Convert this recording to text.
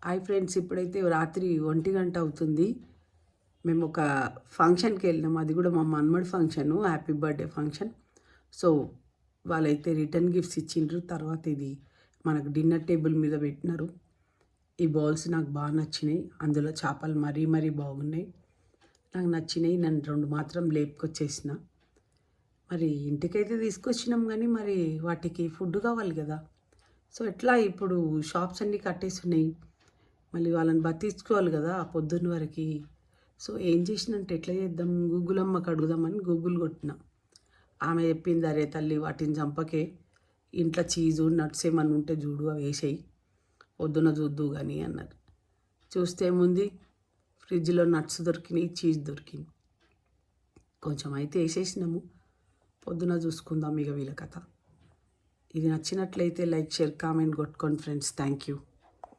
Hi friends, ఇప్పుడైతే రాత్రి 1 గంట అవుతుంది. మేము ఒక ఫంక్షన్కి వెళ్ళినాం. అది కూడా మా మన్మడి function, happy birthday function. So వాళ్ళైతే రిటర్న్ గిఫ్ట్స్ ఇచ్చిండ్రు. తర్వాత ఇది మనకు డిన్నర్ టేబుల్ మీద పెట్టినారు. ఈ బౌల్స్ నాకు బాగా నచ్చినాయి. అందులో చేపలు మరీ మరీ బాగున్నాయి, నాకు నచ్చినాయి. నన్ను 2 మాత్రం లేపుకొచ్చేసిన. మరి ఇంటికైతే తీసుకొచ్చినాం, కానీ మరి వాటికి ఫుడ్ కావాలి కదా. సో ఎట్లా ఇప్పుడు షాప్స్ అన్నీ కట్టేస్తున్నాయి, మళ్ళీ వాళ్ళని బతికించుకోవాలి కదా ఆ పొద్దున్న వరకు. సో ఏం చేసినంటే ఎట్లా చేద్దాం, గూగుల్ అమ్మకి అడుగుదామని గూగుల్ కొట్టిన. ఆమె చెప్పింది, అరే తల్లి వాటిని చంపకే, ఇంట్లో చీజు నట్స్ ఏమన్నా ఉంటే చూడు, అవి వేసేయి, పొద్దున చూద్దు కానీ అన్నారు. చూస్తే ఏముంది, ఫ్రిడ్జ్లో నట్స్ దొరికినాయి, చీజ్ దొరికింది. కొంచెం అయితే వేసేసినాము, పొద్దున చూసుకుందాం ఇక వీళ్ళ కథ. ఇది నచ్చినట్లయితే లైక్, షేర్, కామెంట్ కొట్టుకోండి ఫ్రెండ్స్. Thank you.